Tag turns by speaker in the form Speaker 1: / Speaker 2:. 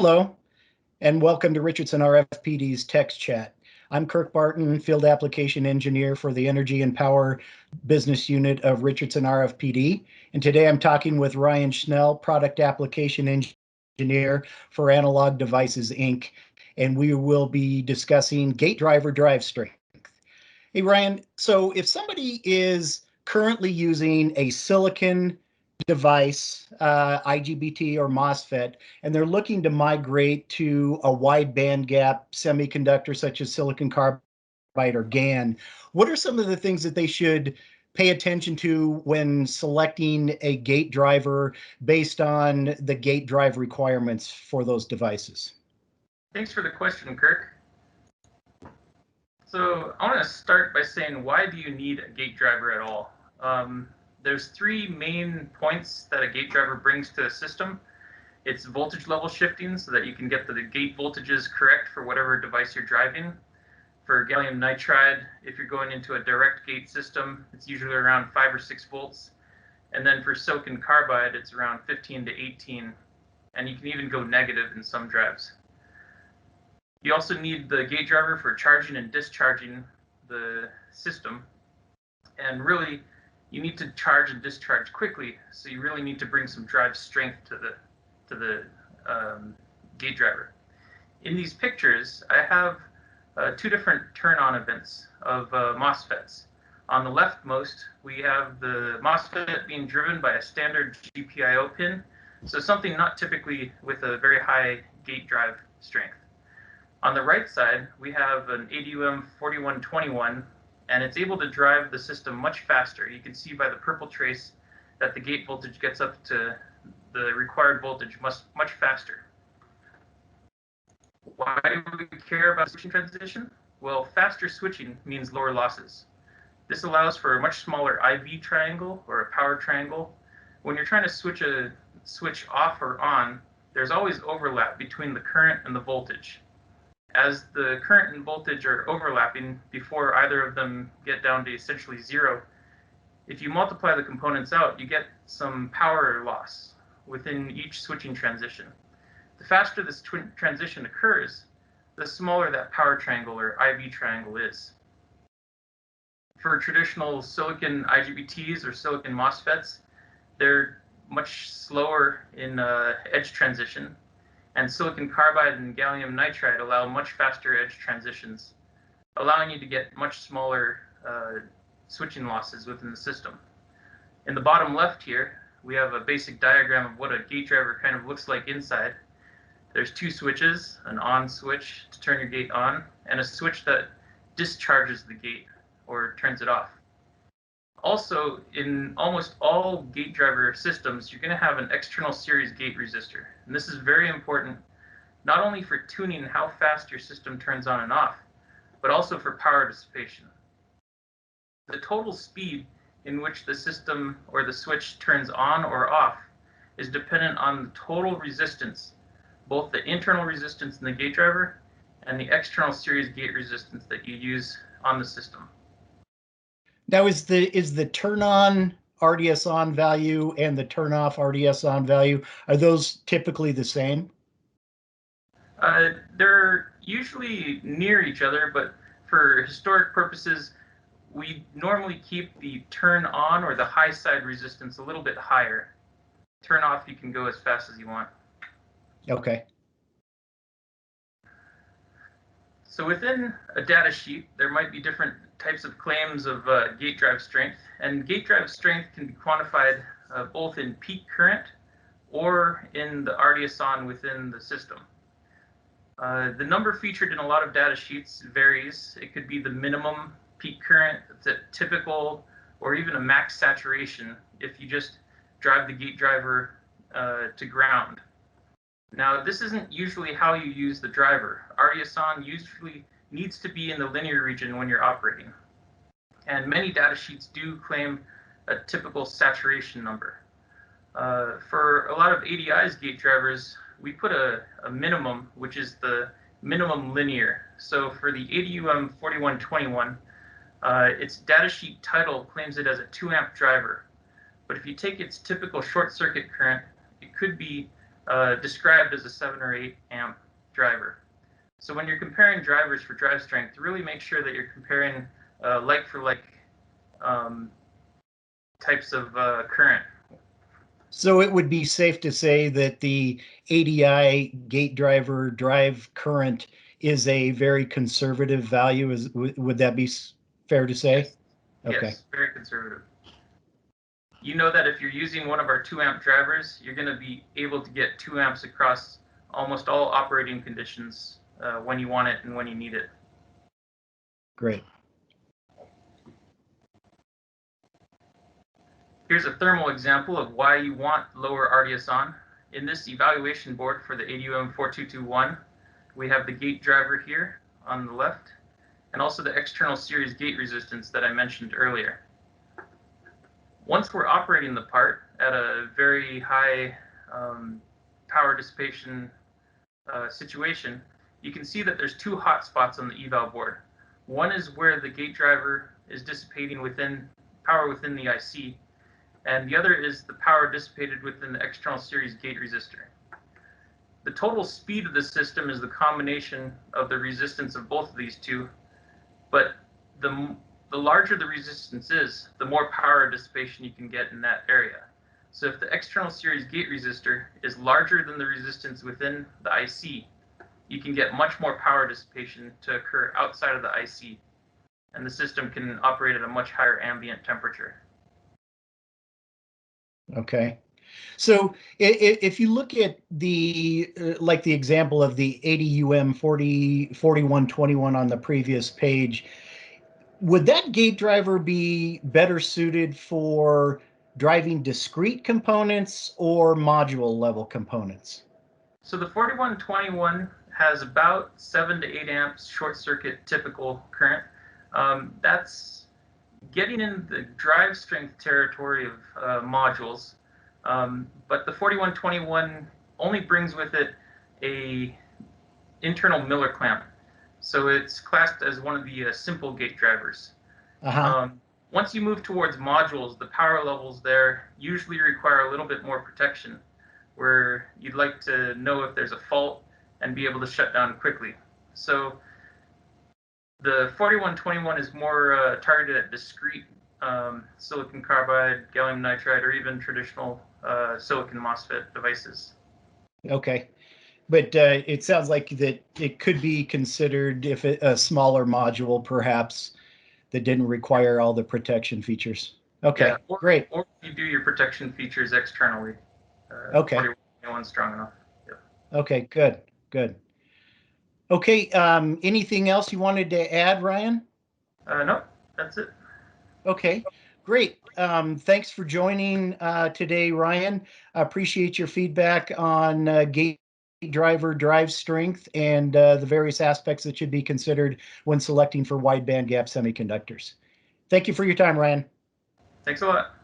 Speaker 1: Hello, and welcome to Richardson RFPD's Text Chat. I'm Kirk Barton, Field Application Engineer for the Energy and Power Business Unit of Richardson RFPD. And today I'm talking with Ryan Schnell, Product Application Engineer for Analog Devices, Inc. And we will be discussing gate driver drive strength. Hey, Ryan, so if somebody is currently using a silicon device, IGBT or MOSFET, and they're looking to migrate to a wide bandgap semiconductor such as silicon carbide or GaN, what are some of the things that they should pay attention to when selecting a gate driver based on the gate drive requirements for those devices?
Speaker 2: Thanks for the question, Kirk. So I want to start by saying, why do you need a gate driver at all? There's three main points that a gate driver brings to a system. It's voltage level shifting, so that you can get the gate voltages correct for whatever device you're driving. For gallium nitride, if you're going into a direct gate system, it's usually around 5 or 6 volts. And then for silicon carbide, it's around 15 to 18. And you can even go negative in some drives. You also need the gate driver for charging and discharging the system. And really, you need to charge and discharge quickly, so you really need to bring some drive strength to the gate driver. In these pictures, I have two different turn-on events of MOSFETs. On the leftmost, we have the MOSFET being driven by a standard GPIO pin, so something not typically with a very high gate drive strength. On the right side, we have an ADUM 4121, and it's able to drive the system much faster. You can see by the purple trace that the gate voltage gets up to the required voltage much faster. Why do we care about switching transition? Well, faster switching means lower losses. This allows for a much smaller IV triangle or a power triangle. When you're trying to switch a switch off or on, there's always overlap between the current and the voltage. As the current and voltage are overlapping before either of them get down to essentially zero, if you multiply the components out, you get some power loss within each switching transition. The faster this transition occurs, the smaller that power triangle or IV triangle is. For traditional silicon IGBTs or silicon MOSFETs, they're much slower in edge transition, and silicon carbide and gallium nitride allow much faster edge transitions, allowing you to get much smaller switching losses within the system. In the bottom left here, we have a basic diagram of what a gate driver kind of looks like inside. There's two switches, an on switch to turn your gate on, and a switch that discharges the gate or turns it off. Also, in almost all gate driver systems, you're going to have an external series gate resistor. And this is very important, not only for tuning how fast your system turns on and off, but also for power dissipation. The total speed in which the system or the switch turns on or off is dependent on the total resistance, both the internal resistance in the gate driver and the external series gate resistance that you use on the system.
Speaker 1: Now, is the turn on RDS on value and the turn off RDS on value, are those typically the same?
Speaker 2: They're usually near each other, but for historic purposes, we normally keep the turn on or the high side resistance a little bit higher. Turn off, you can go as fast as you want.
Speaker 1: Okay.
Speaker 2: So within a data sheet, there might be different types of claims of gate drive strength, and gate drive strength can be quantified both in peak current or in the RDS on within the system. The number featured in a lot of data sheets varies. It could be the minimum peak current, the typical, or even a max saturation if you just drive the gate driver to ground. Now, this isn't usually how you use the driver. RDS on usually needs to be in the linear region when you're operating. And many data sheets do claim a typical saturation number. For a lot of ADI's gate drivers, we put a minimum, which is the minimum linear. So for the ADUM 4121, its datasheet title claims it as a 2 amp driver. But if you take its typical short circuit current, it could be described as a 7 or 8 amp driver. So when you're comparing drivers for drive strength, really make sure that you're comparing like for like types of current.
Speaker 1: So it would be safe to say that the ADI gate driver drive current is a very conservative value. Would that be fair to say?
Speaker 2: Yes.
Speaker 1: Okay.
Speaker 2: Yes, very conservative. You know that if you're using one of our 2 amp drivers, you're going to be able to get 2 amps across almost all operating conditions when you want it and when you need it.
Speaker 1: Great.
Speaker 2: Here's a thermal example of why you want lower RDS on. In this evaluation board for the ADUM 4221, we have the gate driver here on the left, and also the external series gate resistance that I mentioned earlier. Once we're operating the part at a very high power dissipation situation, you can see that there's 2 hot spots on the eval board. One is where the gate driver is dissipating power within the IC, and the other is the power dissipated within the external series gate resistor. The total speed of the system is the combination of the resistance of both of these two, but the larger the resistance is, the more power dissipation you can get in that area. So if the external series gate resistor is larger than the resistance within the IC, you can get much more power dissipation to occur outside of the IC, and the system can operate at a much higher ambient temperature.
Speaker 1: Okay. So if you look at the like the example of the ADUM 4121 on the previous page, would that gate driver be better suited for driving discrete components or module level components?
Speaker 2: So the 4121 has about 7 to 8 amps short circuit typical current. That's getting in the drive strength territory of modules, but the 4121 only brings with it a internal Miller clamp, so it's classed as one of the simple gate drivers. Once you move towards modules, the power levels there usually require a little bit more protection, where you'd like to know if there's a fault and be able to shut down quickly. So the 4121 is more targeted at discrete silicon carbide, gallium nitride, or even traditional silicon MOSFET devices.
Speaker 1: Okay. But it sounds like that it could be considered if a smaller module, perhaps, that didn't require all the protection features. Okay,
Speaker 2: yeah,
Speaker 1: great.
Speaker 2: Or you do your protection features externally.
Speaker 1: Okay.
Speaker 2: 4121 strong enough. Yep.
Speaker 1: Okay, good, good. Okay, anything else you wanted to add, Ryan?
Speaker 2: No, that's it.
Speaker 1: Okay, great. Thanks for joining today, Ryan. I appreciate your feedback on gate driver drive strength and the various aspects that should be considered when selecting for wide bandgap semiconductors. Thank you for your time, Ryan.
Speaker 2: Thanks a lot.